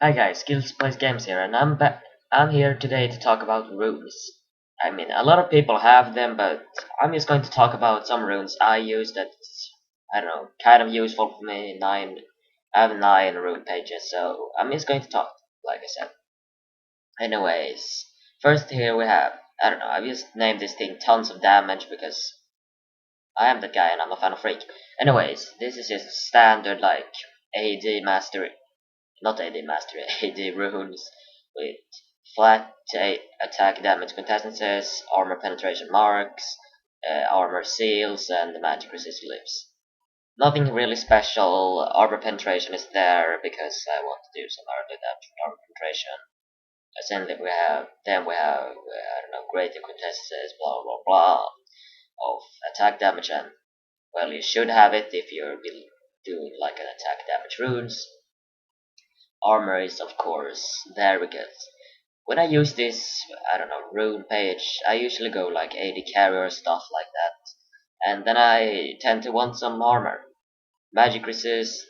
Hi guys, SkillzPlaysGames here, and I'm here today to talk about runes. I mean, a lot of people have them, but I'm just going to talk about some runes I use that's, I don't know, kind of useful for me. I have 9 rune pages, so I'm just going to talk, like I said. Anyways, first here we have, I don't know, I've just named this thing tons of damage because I am that guy and I'm a fan of freak. Anyways, this is just standard, like, AD mastery not AD mastery, AD runes with flat attack damage contestances, armor penetration marks, armor seals, and the magic resist glyphs. Nothing really special. Armor penetration is there because I want to do some early damage with armor penetration. Then we have I don't know, greater contestances, blah blah blah of attack damage, and well, you should have it if you're doing like an attack damage runes. Armor is of course there because when I use this, I don't know, rune page, I usually go like AD carrier stuff like that, and then I tend to want some armor. Magic resist,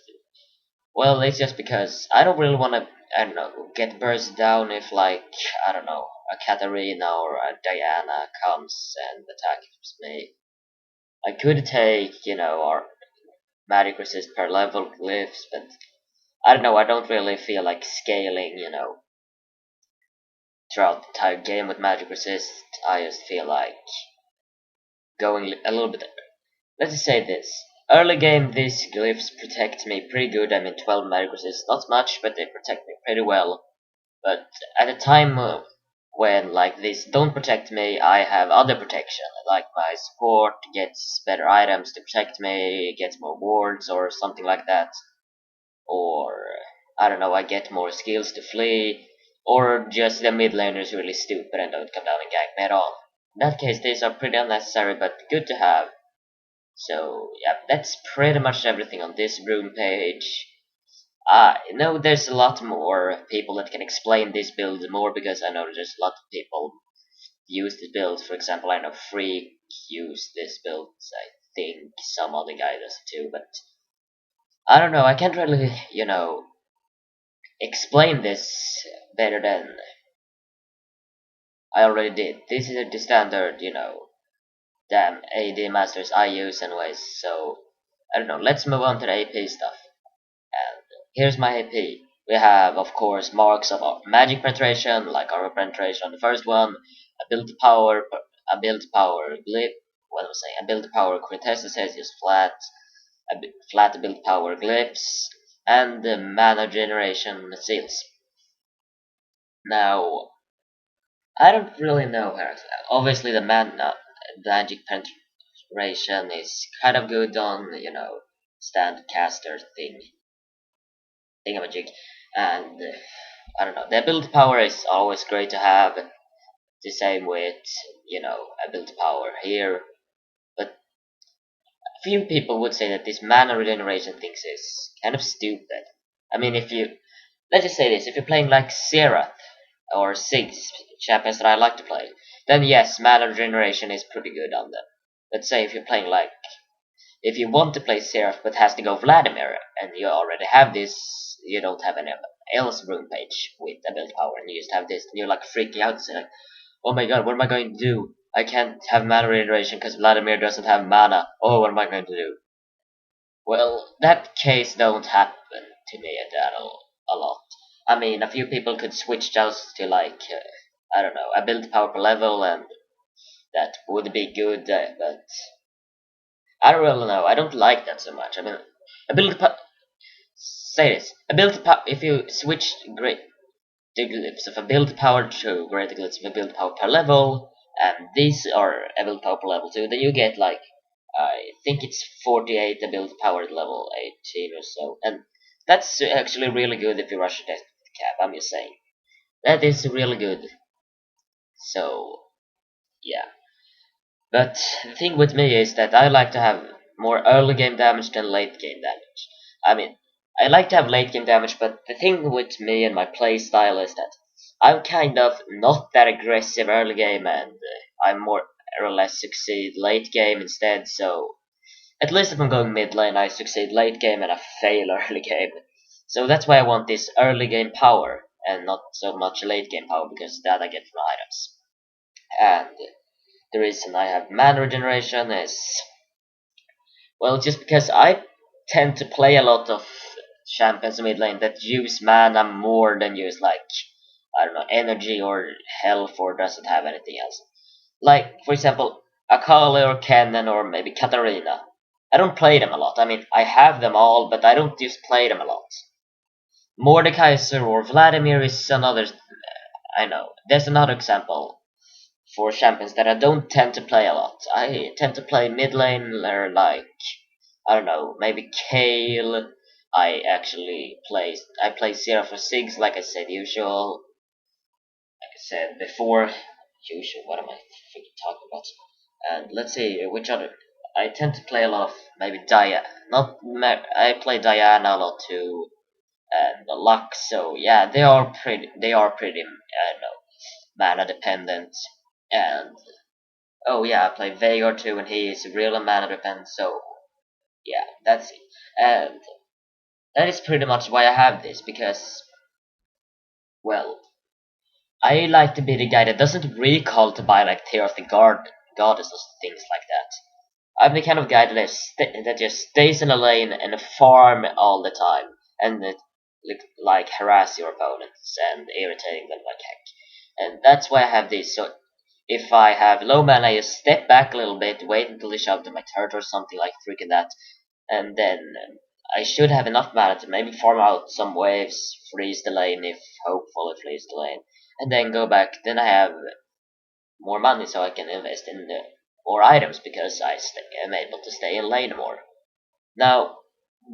well, it's just because I don't really want to, I don't know, get burst down if like, I don't know, a Katarina or a Diana comes and attacks me. I could take, or magic resist per level glyphs, but I don't know, I don't really feel like scaling, throughout the entire game with magic resist. I just feel like going a little bit. Let's just say this. Early game, these glyphs protect me pretty good. I mean, 12 magic resist, not much, but they protect me pretty well. But at a time when like these don't protect me, I have other protection. Like my support gets better items to protect me, gets more wards or something like that. Or I don't know, I get more skills to flee, or just the mid laner is really stupid and don't come down and gank me at all. In that case, these are pretty unnecessary, but good to have. So yeah, that's pretty much everything on this rune page. I know there's a lot more people that can explain this build more because I know there's a lot of people use this build. For example, I know Freak use this build. I think some other guy does too, but I don't know. I can't really, explain this better than I already did. This is the standard, damn AD masters I use anyways. So I don't know. Let's move on to the AP stuff. And here's my AP. We have, of course, marks of magic penetration, like armor penetration on the first one, ability power glyph. What am I saying? Ability power quintessence is flat, flat ability power glyphs, and the mana generation seals. Now, I don't really know her. Obviously, the magic penetration is kind of good on, stand caster thingamajig, and I don't know. The ability power is always great to have. The same with, ability power here. But few people would say that this mana regeneration thing is kind of stupid. I mean, let's just say this: if you're playing like Serath or Sig's champions that I like to play, then yes, mana regeneration is pretty good on them. Let's say if you're playing like, if you want to play Seraph but has to go Vladimir, and you already have this, you don't have any else rune page with ability power, and you just have this, and you're like freaking out, saying like, oh my god, what am I going to do? I can't have mana regeneration because Vladimir doesn't have mana. Oh, what am I going to do? Well, that case don't happen to me at that a lot. I mean, a few people could switch just to like, I don't know, ability power per level, and that would be good, but I don't really know. I don't like that so much. I mean, ability power. Say this. Ability power. If you switch great glyphs of ability power to greater glyphs of ability power per level, and these are ability power per level too, then you get like, I think it's 48 ability power at level 18 or so, and that's actually really good if you rush a death cap. I'm just saying that is really good. So yeah. But the thing with me is that I like to have more early game damage than late game damage. I mean, I like to have late game damage, but the thing with me and my play style is that I'm kind of not that aggressive early game, and I more or less succeed late game instead. So at least if I'm going mid lane, I succeed late game and I fail early game. So that's why I want this early game power and not so much late game power, because that I get from items. And the reason I have mana regeneration is, well, just because I tend to play a lot of champions mid lane that use mana more than use, like, I don't know, energy or health, or doesn't have anything else. Like, for example, Akali or Kennen or maybe Katarina. I don't play them a lot. I mean, I have them all, but I don't just play them a lot. Mordekaiser or Vladimir is another. I know. There's another example for champions that I don't tend to play a lot. I tend to play mid laner, like, I don't know, maybe Kale. I play Zero for Sigs, like I said, usual. Like I said before, usual. What am I freaking talking about? And let's see which other. I tend to play a lot of maybe Diana. I play Diana a lot too, and the Lux. So yeah, they are pretty. They are pretty. I don't know, mana dependent. And oh yeah, I play Veigar too, and he is really mana dependent. So yeah, that's it. And that is pretty much why I have this, because, well, I like to be the guy that doesn't recall to buy like Tear of the Goddess or things like that. I'm the kind of guy that just stays in a lane and farm all the time, and like harass your opponents and irritating them like heck. And that's why I have this. So if I have low mana, I just step back a little bit, wait until they shove to my turret or something like freaking that, and then I should have enough mana to maybe farm out some waves, freeze the lane if hopefully freeze the lane, and then go back. Then I have more money so I can invest in more items, because am able to stay in lane more. Now,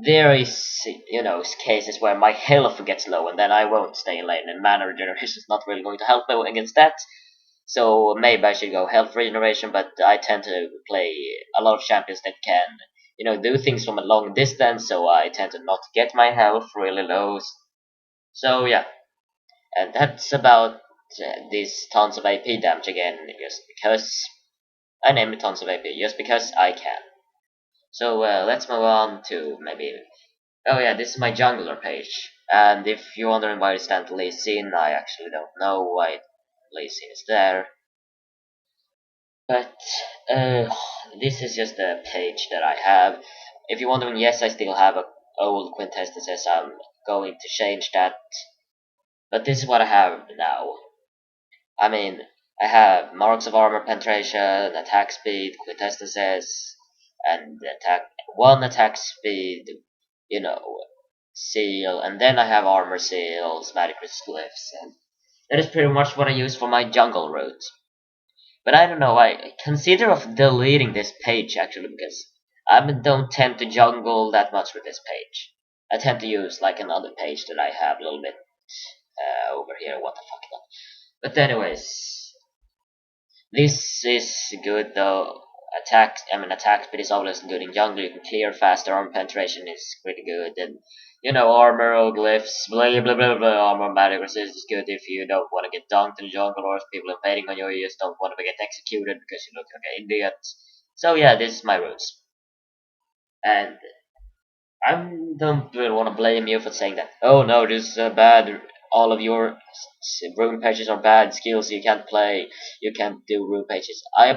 there is, cases where my health gets low and then I won't stay in lane, and mana regeneration is not really going to help me against that. So maybe I should go health regeneration, but I tend to play a lot of champions that can, do things from a long distance, so I tend to not get my health really low. So yeah, and that's about this tons of AP damage again, just because I named it tons of AP, just because I can. So let's move on to maybe. Oh yeah, this is my jungler page. And if you're wondering why I stand Lee Sin, I actually don't know why Lee Sin is there. But this is just a page that I have. If you're wondering, yes, I still have a old quintessences. I'm going to change that. But this is what I have now. I mean, I have marks of armor penetration, attack speed, quintessences, and attack speed, you know, seal, and then I have armor seals, magic glyphs, and that is pretty much what I use for my jungle route. But I don't know, I consider of deleting this page actually, because I don't tend to jungle that much with this page. I tend to use like another page that I have a little bit over here. What the fuck? But anyways, this is good though. Attack speed is always good in jungle. You can clear faster. Armor penetration is pretty good, and armor glyphs, blah blah blah blah. Armor magic resist is good if you don't want to get dunked in jungle, or if people are invading on you, you just don't want to get executed because you look like an idiot. So yeah, this is my routes, and I don't really want to blame you for saying that. Oh no, this is bad. All of your rune pages are bad skills. You can't play. You can't do rune pages. I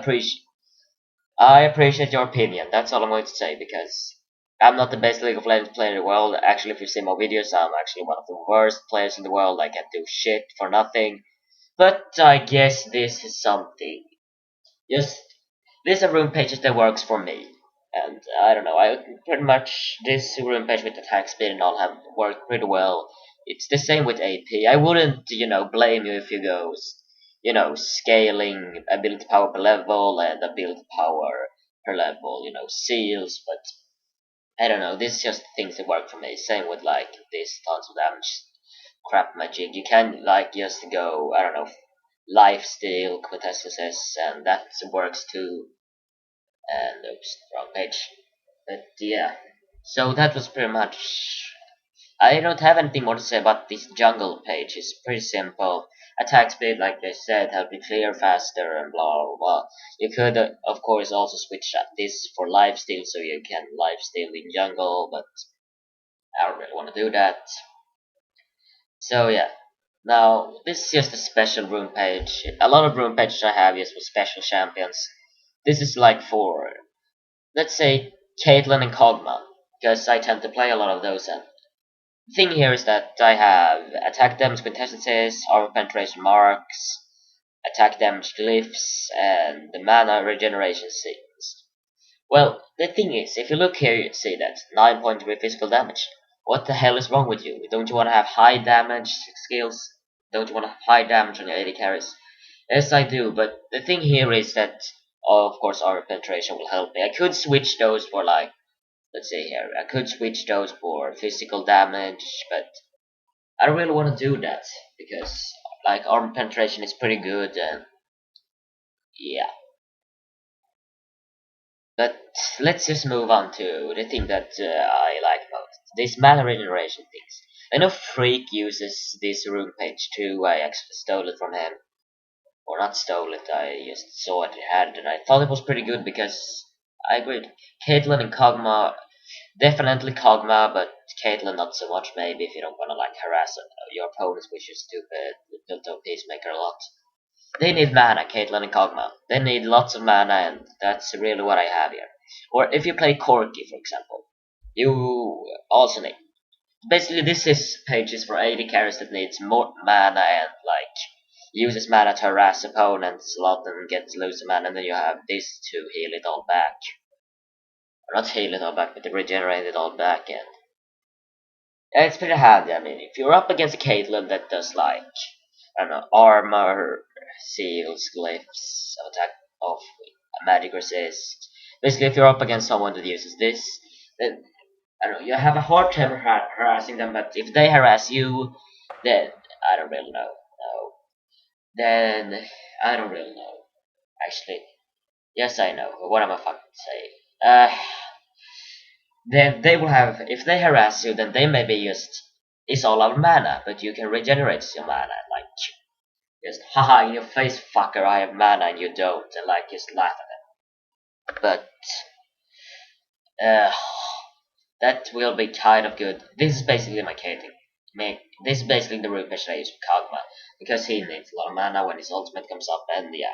appreciate your opinion. That's all I'm going to say, because I'm not the best League of Legends player in the world. Actually, if you see my videos, I'm actually one of the worst players in the world. I can do shit for nothing. But I guess this is something. Just these are rune pages that works for me. And I don't know. I pretty much this rune page with attack speed and all have worked pretty well. It's the same with AP. I wouldn't, blame you if you go scaling ability power per level and ability power per level, seals, but I don't know, this is just things that work for me. Same with like this tons of damage crap magic. You can like just go, I don't know, life steal, quintessences, and that works too. And oops, wrong page. But yeah. So that was pretty much. I don't have anything more to say about this jungle page. It's pretty simple. Attack speed, like they said, help you clear faster and blah blah blah. You could, of course, also switch this for lifesteal, so you can lifesteal in jungle. But I don't really want to do that. So yeah. Now this is just a special room page. A lot of room pages I have is for special champions. This is like for, let's say, Caitlyn and Kog'Maw, because I tend to play a lot of those. And the thing here is that I have attack damage quintessences, armor penetration marks, attack damage glyphs, and the mana regeneration sequence. Well, the thing is, if you look here, you see that 9.3 physical damage. What the hell is wrong with you? Don't you want to have high damage skills? Don't you want to have high damage on your AD carries? Yes, I do, but the thing here is that, of course, armor penetration will help me. I could switch those for, like, let's see here, I could switch those for physical damage, but I don't really want to do that, because, like, armor penetration is pretty good, and yeah. But let's just move on to the thing that I like most. This mana regeneration things. I know Freak uses this room page too. I actually stole it from him. Or not stole it, I just saw it had it and I thought it was pretty good because I agreed. Caitlyn and Kog'Maw, definitely Kog'Maw, but Caitlyn not so much maybe if you don't want to like harass your opponents with your stupid built-up peacemaker a lot. They need mana, Caitlyn and Kog'Maw. They need lots of mana, and that's really what I have here. Or if you play Corki, for example, you also need. Basically, this is pages for AD carries that needs more mana and like uses mana to harass opponents a lot and gets loads of mana, and then you have this to heal it all back. Or not heal it all back, but to regenerate it all back, and yeah, it's pretty handy. I mean, if you're up against a Caitlyn that does like, I don't know, armor, seals, glyphs, attack of magic resist. Basically, if you're up against someone that uses this, then I don't know, you have a hard time harassing them. But if they harass you, then I don't really know. No, then I don't really know. Actually, yes, I know. What am I fucking saying? Then they will have. If they harass you, then they maybe just it's all our mana, but you can regenerate your mana, like just haha in your face, fucker. I have mana and you don't, and like just laugh at them. But uh, that will be kind of good. This is basically my cating. This is basically the root mission I use for Kog'Maw, because he needs a lot of mana when his ultimate comes up, and yeah.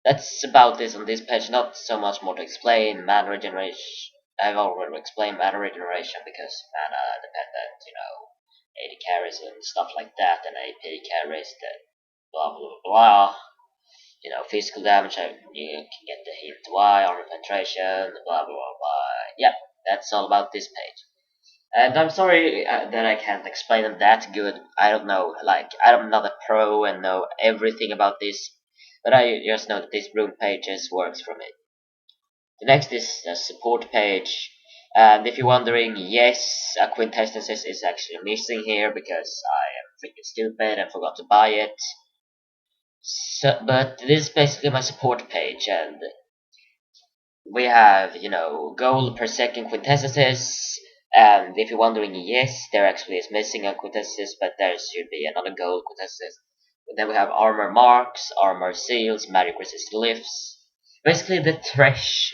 That's about this on this page, not so much more to explain. Mana regeneration, I've already explained mana regeneration because mana dependent, AD carries and stuff like that, and AP carries that blah blah blah. Physical damage, you can get the hint Y, armor penetration, blah blah blah. Yeah, that's all about this page. And I'm sorry that I can't explain it that good. I don't know, like, I'm not a pro and know everything about this, but I just know that this room page just works for me. The next is the support page, and if you're wondering, yes, a quintessences is actually missing here because I am freaking stupid and forgot to buy it. But this is basically my support page, and we have, gold per second quintessences. And if you're wondering, yes, there actually is missing a quintessences, but there should be another gold quintessences. But then we have armor marks, armor seals, magic resist glyphs. Basically the thresh,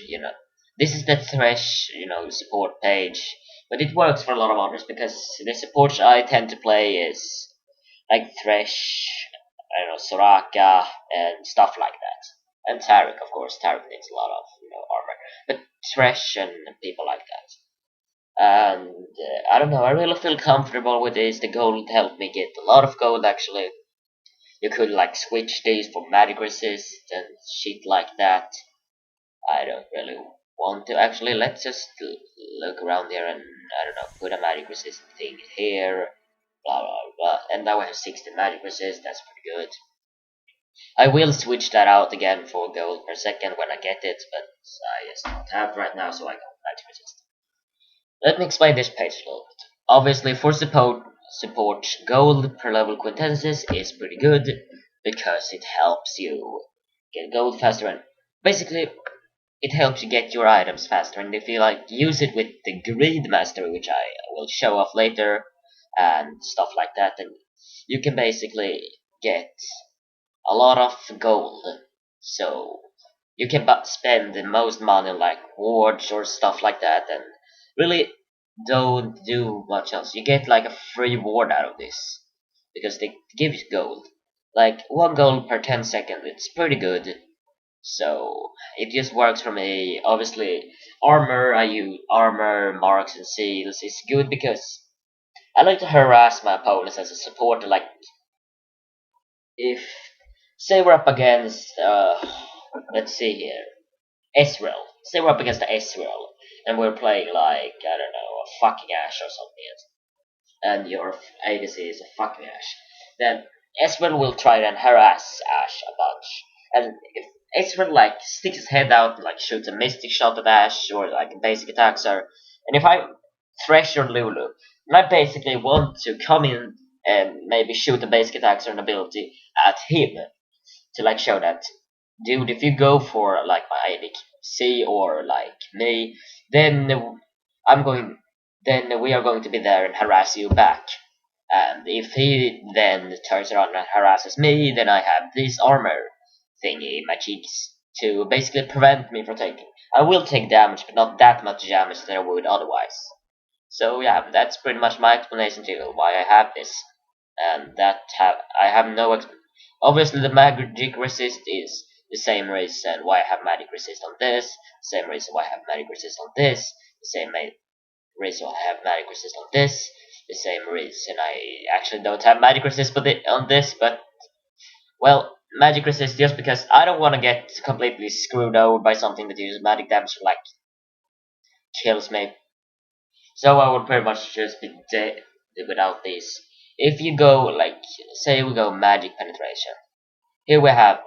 This is the thresh, support page. But it works for a lot of others because the support I tend to play is like thresh, I don't know, Soraka, and stuff like that. And Tarek, of course. Tarek needs a lot of armor, but Thresh and people like that. And I don't know. I really feel comfortable with this. The gold helped me get a lot of gold. Actually, you could like switch these for magic resist and shit like that. I don't really want to. Actually, let's just look around here and I don't know, put a magic resist thing here. Blah blah blah. And now I have 60 magic resist. That's pretty good. I will switch that out again for gold per second when I get it, but I just don't have it right now, so I don't like to resist. Let me explain this page a little bit. Obviously, for support, gold per level quintessences is pretty good because it helps you get gold faster, and basically it helps you get your items faster. And if you like use it with the greed mastery, which I will show off later, and stuff like that, then you can basically get a lot of gold, so you can spend the most money like wards or stuff like that, and really don't do much else. You get like a free reward out of this because they give you gold. Like 1 gold per 10 seconds. It's pretty good. So it just works for me. Obviously, armor, I use armor, marks, and seals is good because I like to harass my opponents as a supporter. Like if say we're up against let's see here, Israel. Say we're up against the Israel and we're playing like I don't know, a fucking Ash or something, and your ADC is a fucking Ash, then Ezreal will try and harass Ash a bunch. And if Ezreal like sticks his head out and like shoots a mystic shot at Ash or like basic attacks her, and if I thresh your Lulu, and I basically want to come in and maybe shoot a basic attacks or an ability at him to like show that, dude, if you go for like my ADC or like me, then I'm going then we are going to be there and harass you back. And if he then turns around and harasses me, then I have this armor thingy in my cheeks to basically prevent me from taking. I will take damage, but not that much damage that I would otherwise. So yeah, that's pretty much my explanation to why I have this. And I have no obviously the magic resist is the same reason why I have magic resist on this, same reason why I have magic resist on this, the same reason I have magic resist on this, the same reason I actually don't have magic resist on this, but well, magic resist just because I don't want to get completely screwed over by something that uses magic damage like kills me. So I would pretty much just be dead without this. If you go like say we go magic penetration, here we have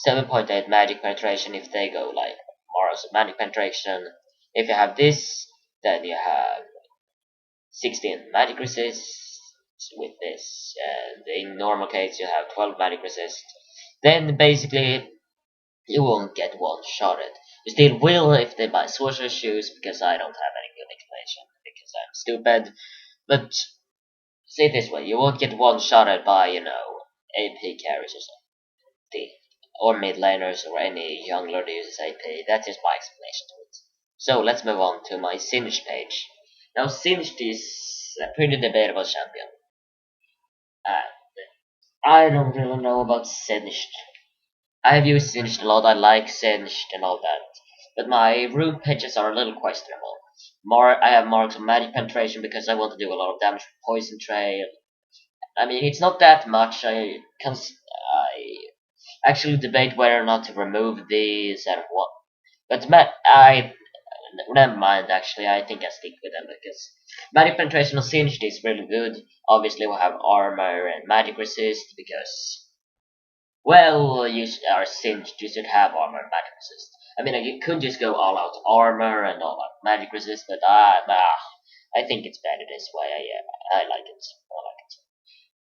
7.8 magic penetration if they go like Mars magic penetration. If you have this, then you have 16 magic resist with this, and in normal case you have 12 magic resist. Then basically you won't get one-shotted. You still will if they buy sorcerer shoes, because I don't have any good explanation, because I'm stupid. But say it this way, you won't get one-shotted by, AP carries or something. Or mid laners or any jungler that uses AP. That is my explanation to it. So let's move on to my Singed page. Now Singed is a pretty debatable champion. Uh, I don't really know about Singed. I've used Singed a lot, I like Singed and all that. But my rune pages are a little questionable. I have marks of magic penetration because I want to do a lot of damage with poison trail. I mean, it's not that much. I actually debate whether or not to remove these and what. But I never mind. Actually, I think I stick with them because magic penetration on Singed is really good. Obviously, we have armor and magic resist because well, you are Singed. You should have armor and magic resist. I mean, you could just go all out armor and all out magic resist, but I think it's better this way. I like it. I like it.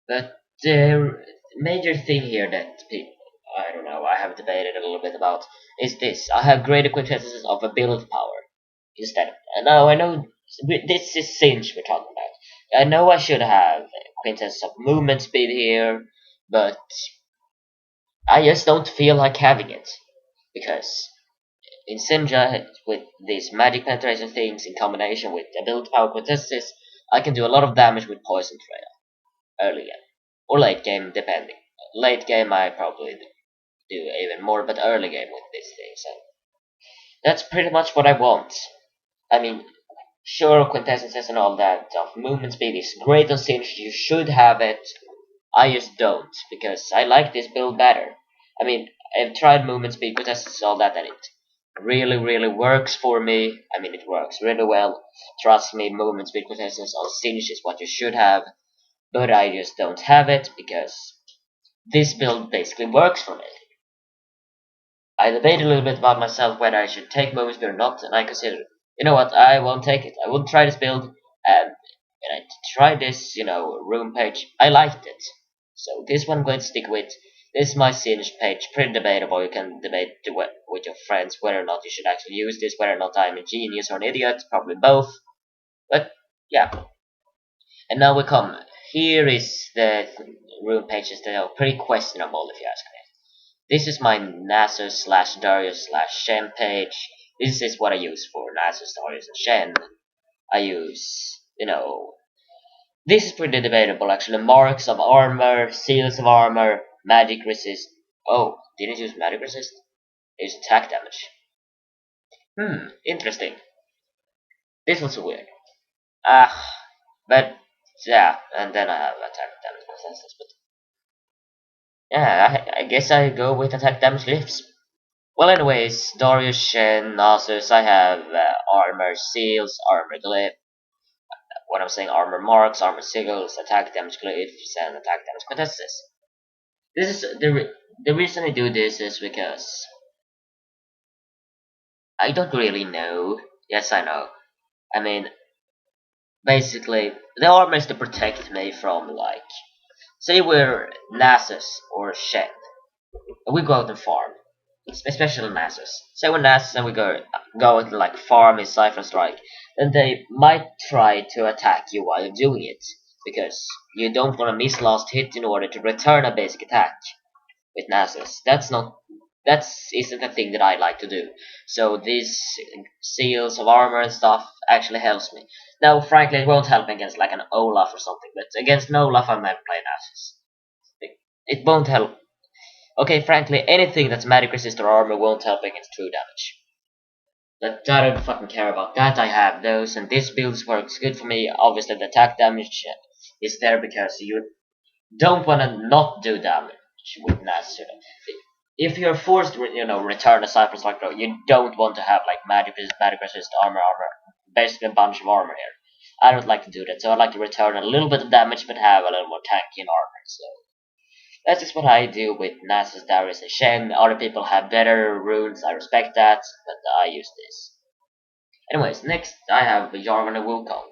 But the major thing here that people, I don't know, I have debated a little bit about is this. I have greater quintessences of ability power instead. And now I know this is Singe we're talking about. I know I should have quintessence of movement speed here, but I just don't feel like having it. Because in Simja, with these magic penetration things in combination with ability power quintessences, I can do a lot of damage with poison trail early game. Or late game, depending. Late game, I probably do even more, but early game with this thing, so that's pretty much what I want. I mean, sure, quintessences and all that of movement speed is great on Singe, you should have it. I just don't, because I like this build better. I mean, I've tried movement speed quintessences all that, and it really, really works for me. I mean, it works really well. Trust me, movement speed quintessences on Singe is what you should have, but I just don't have it because this build basically works for me. I debated a little bit about myself whether I should take movement speed or not, and I considered, you know what, I won't take it. I won't try this build, and when I tried this, room page, I liked it. So this one I'm going to stick with. This is my Singe page, pretty debatable. You can debate with your friends whether or not you should actually use this, whether or not I'm a genius or an idiot, probably both. But yeah. And now we come. Here is the room pages that are pretty questionable if you ask me. This is my Nasus slash Darius slash Shen page. This is what I use for Nasus, Darius, and Shen. I use, this is pretty debatable actually. Marks of armor, seals of armor, magic resist. Oh, didn't use magic resist? Use attack damage. Interesting. This was weird. Ah, but yeah, and then I have attack damage consensus. But yeah, I guess I go with attack damage glyphs. Well, anyways, Darius, Shen, Nasus, I have armor seals, armor glyph. What I'm saying, armor marks, armor sigils, attack damage glyphs, and attack damage contests. This is the reason I do this is because I don't really know. Yes, I know. I mean, basically, the armor is to protect me from, like, say we're Nasus or Shen, and we go out and farm, especially Nasus. Say we're Nasus and we go and like farm in Cypher Strike, then they might try to attack you while you're doing it, because you don't want to miss last hit in order to return a basic attack with Nasus. That isn't a thing that I like to do. So these seals of armor and stuff actually helps me. Now, frankly, it won't help me against like an Olaf or something, but against an Olaf I might play Nasus. It won't help. Okay, frankly, anything that's magic resist or armor won't help against true damage. But I don't fucking care about that. I have those, and this build works good for me. Obviously, the attack damage is there because you don't want to not do damage with Nasus. If you're forced to, return a Cypher Strike throw, you don't want to have like magic resist, armor, basically a bunch of armor here. I don't like to do that, so I like to return a little bit of damage but have a little more tanky and armor. So that's just what I do with Nasus, Darius, and Shen. Other people have better runes, I respect that, but I use this. Anyways, next I have Jarvan and Wukong.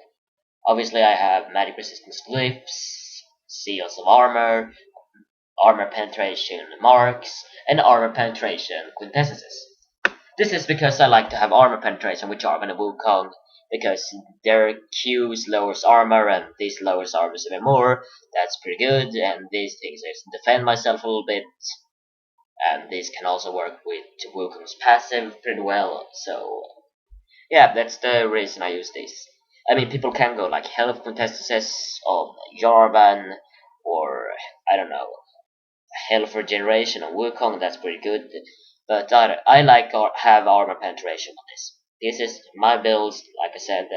Obviously, I have magic resistance glyphs, seals of armor, armor penetration marks, and armor penetration quintessences. This is because I like to have armor penetration with Jarvan and Wukong, because their Q's lowers armor, and this lowers armor even more. That's pretty good, and these things I defend myself a little bit, and this can also work with Wukong's passive pretty well, so yeah, that's the reason I use this. I mean, people can go like health contestants on Jarvan, or I don't know, health regeneration on Wukong. That's pretty good. But I like have armor penetration on this. This is my build. Like I said,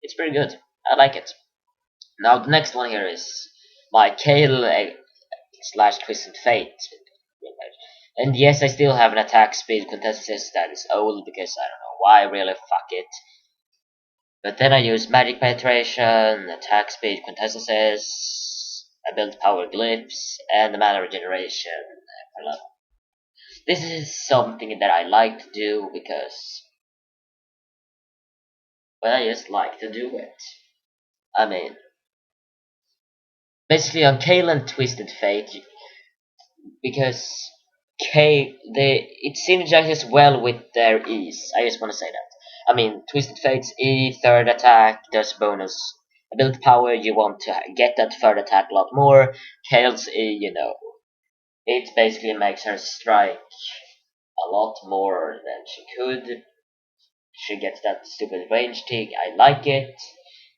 it's pretty good. I like it. Now the next one here is my Kale slash Twisted Fate. And yes, I still have an attack speed contestant that is old because I don't know why. Really, fuck it. But then I use magic penetration, attack speed quintessences, ability power glyphs, and the mana regeneration. This is something that I like to do because, well, I just like to do it. I mean, basically on Kale and Twisted Fate, because it synergizes well with their E's. I just want to say that. I mean, Twisted Fate's E, third attack, does bonus ability power. You want to get that third attack a lot more. Kale's E, it basically makes her strike a lot more than she could. She gets that stupid range tick. I like it.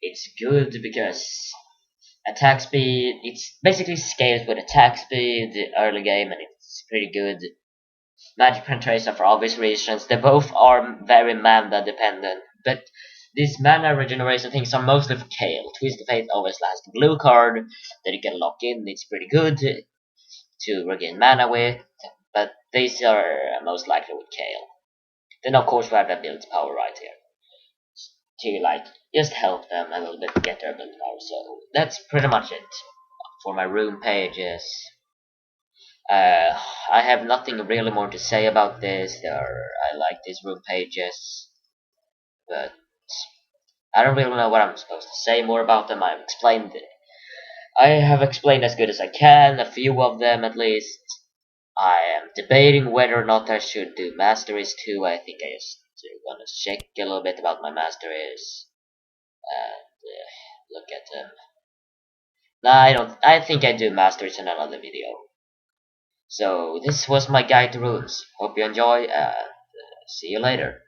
It's good because attack speed, it's basically scales with attack speed early game, and it's pretty good. Magic penetration for obvious reasons. They both are very mana dependent, but these mana regeneration things are mostly for Kale. Twisted Fate always has the blue card that you can lock in. It's pretty good to regain mana with, but these are most likely with Kale. Then of course we have the ability power right here to like just help them a little bit get their ability power. So that's pretty much it for my rune pages. I have nothing really more to say about this. I like these rune pages, but I don't really know what I'm supposed to say more about them. I have explained as good as I can, a few of them at least. I am debating whether or not I should do masteries too. I think I just want to check a little bit about my masteries and look at them. Nah, I don't. I think I do masteries in another video. So this was my guide to runes. Hope you enjoy, and see you later.